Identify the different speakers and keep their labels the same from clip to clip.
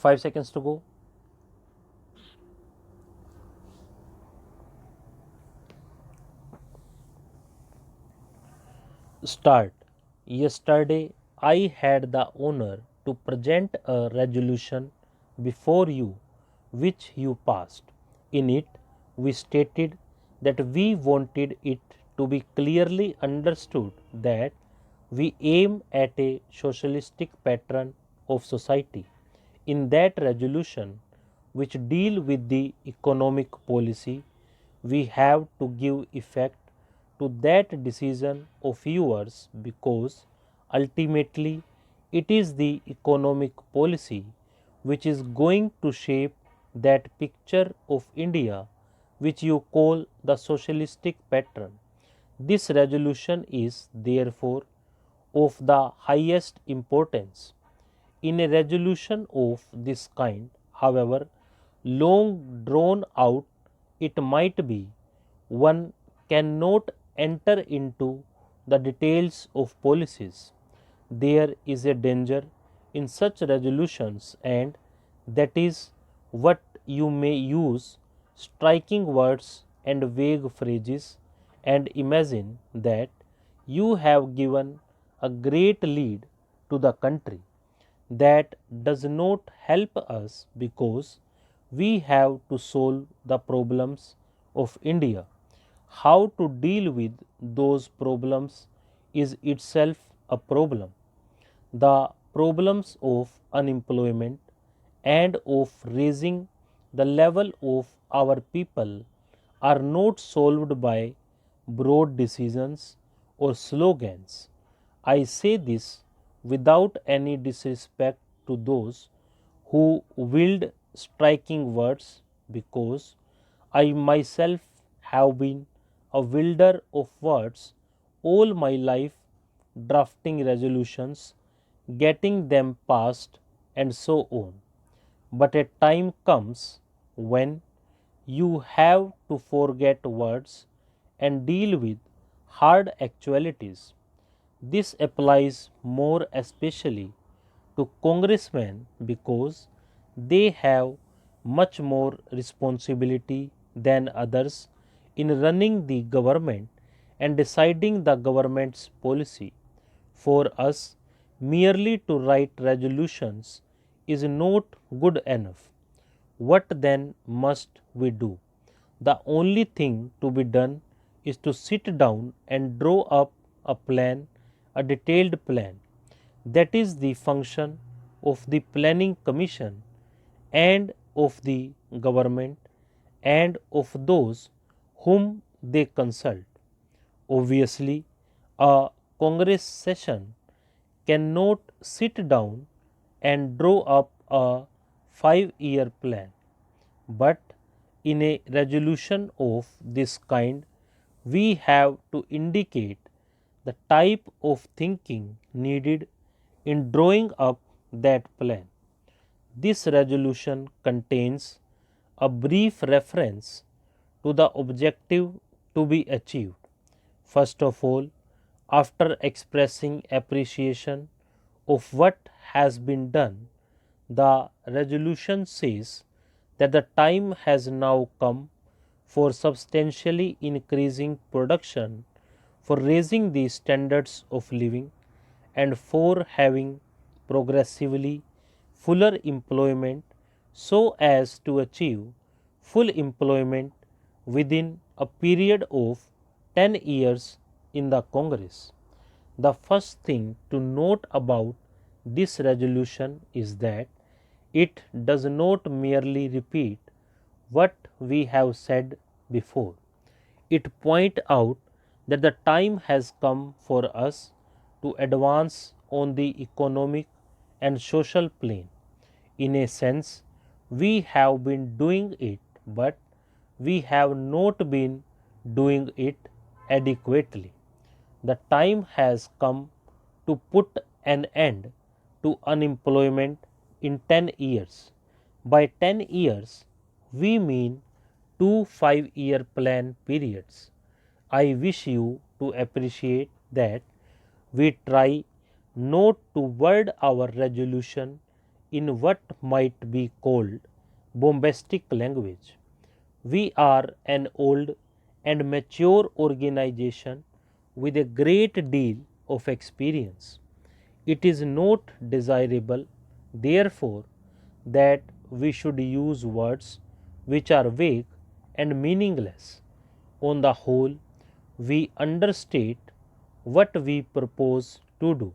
Speaker 1: 5 seconds to go. Start. Yesterday, I had the honor to present a resolution before you, which you passed. In it, we stated that we wanted it to be clearly understood that we aim at a socialistic pattern of society. In that resolution, which deal with the economic policy, we have to give effect to that decision of yours because ultimately it is the economic policy which is going to shape that picture of India which you call the socialistic pattern. This resolution is therefore of the highest importance. In a resolution of this kind, however long drawn out it might be, one cannot enter into the details of policies. There is a danger in such resolutions, and that is what you may use striking words and vague phrases and imagine that you have given a great lead to the country. That does not help us because we have to solve the problems of India. How to deal with those problems is itself a problem. The problems of unemployment and of raising the level of our people are not solved by broad decisions or slogans. I say this without any disrespect to those who wield striking words because I myself have been a wielder of words all my life, drafting resolutions, getting them passed, and so on. But a time comes when you have to forget words and deal with hard actualities. This applies more especially to congressmen because they have much more responsibility than others in running the government and deciding the government's policy. For us, merely to write resolutions is not good enough. What then must we do? The only thing to be done is to sit down and draw up a plan, a detailed plan. That is the function of the planning commission and of the government and of those whom they consult. Obviously, a Congress session cannot sit down and draw up a 5-year plan, but in a resolution of this kind, we have to indicate the type of thinking needed in drawing up that plan. This resolution contains a brief reference to the objective to be achieved. First of all, after expressing appreciation of what has been done, the resolution says that the time has now come for substantially increasing production, for raising the standards of living, and for having progressively fuller employment so as to achieve full employment within a period of 10 years in the Congress. The first thing to note about this resolution is that it does not merely repeat what we have said before. It points out that the time has come for us to advance on the economic and social plane. In a sense, we have been doing it, but we have not been doing it adequately. The time has come to put an end to unemployment in 10 years. By 10 years, we mean 2 5-year plan periods. I wish you to appreciate that we try not to word our resolution in what might be called bombastic language. We are an old and mature organization with a great deal of experience. It is not desirable, therefore, that we should use words which are vague and meaningless. On the whole, we understate what we propose to do.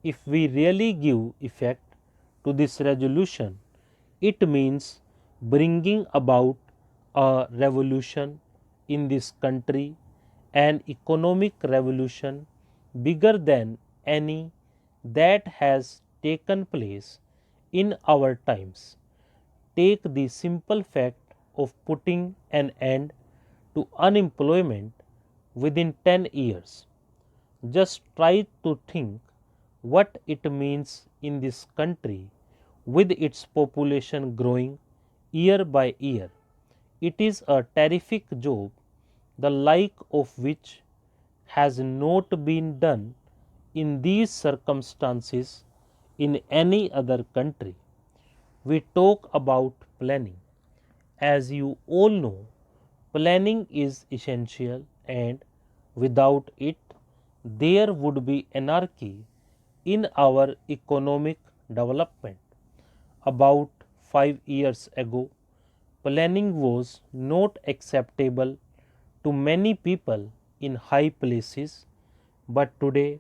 Speaker 1: If we really give effect to this resolution, it means bringing about a revolution in this country, an economic revolution bigger than any that has taken place in our times. Take the simple fact of putting an end to unemployment within 10 years. Just try to think what it means in this country with its population growing year by year. It is a terrific job, the like of which has not been done in these circumstances in any other country. We talk about planning. As you all know, planning is essential, and without it, there would be anarchy in our economic development. About 5 years ago, planning was not acceptable to many people in high places, but today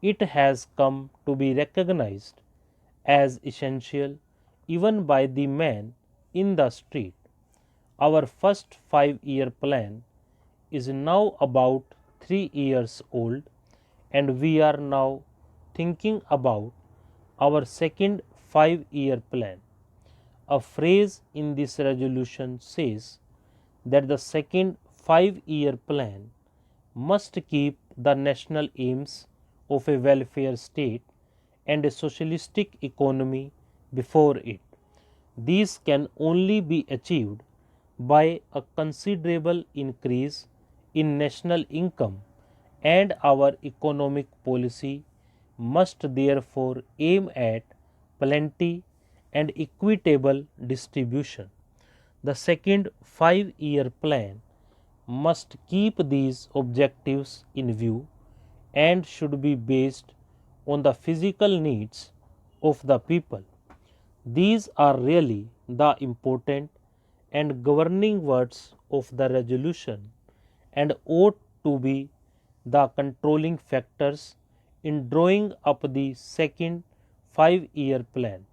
Speaker 1: it has come to be recognized as essential even by the man in the street. Our first 5-year plan is now about 3 years old, and we are now thinking about our second 5-year plan. A phrase in this resolution says that the second 5-year plan must keep the national aims of a welfare state and a socialistic economy before it. These can only be achieved by a considerable increase in national income, and our economic policy must therefore aim at plenty and equitable distribution. The second 5-year plan must keep these objectives in view and should be based on the physical needs of the people. These are really the important and governing words of the resolution and ought to be the controlling factors in drawing up the second 5-year plan.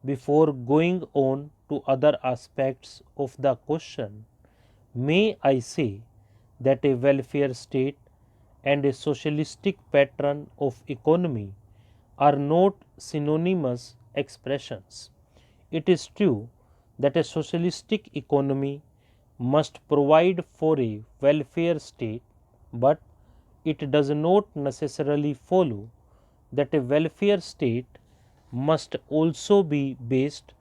Speaker 1: Before going on to other aspects of the question, may I say that a welfare state and a socialistic pattern of economy are not synonymous expressions. It is true that a socialistic economy must provide for a welfare state, but it does not necessarily follow that a welfare state must also be based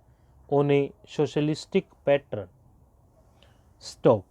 Speaker 1: on a socialistic pattern. Stop.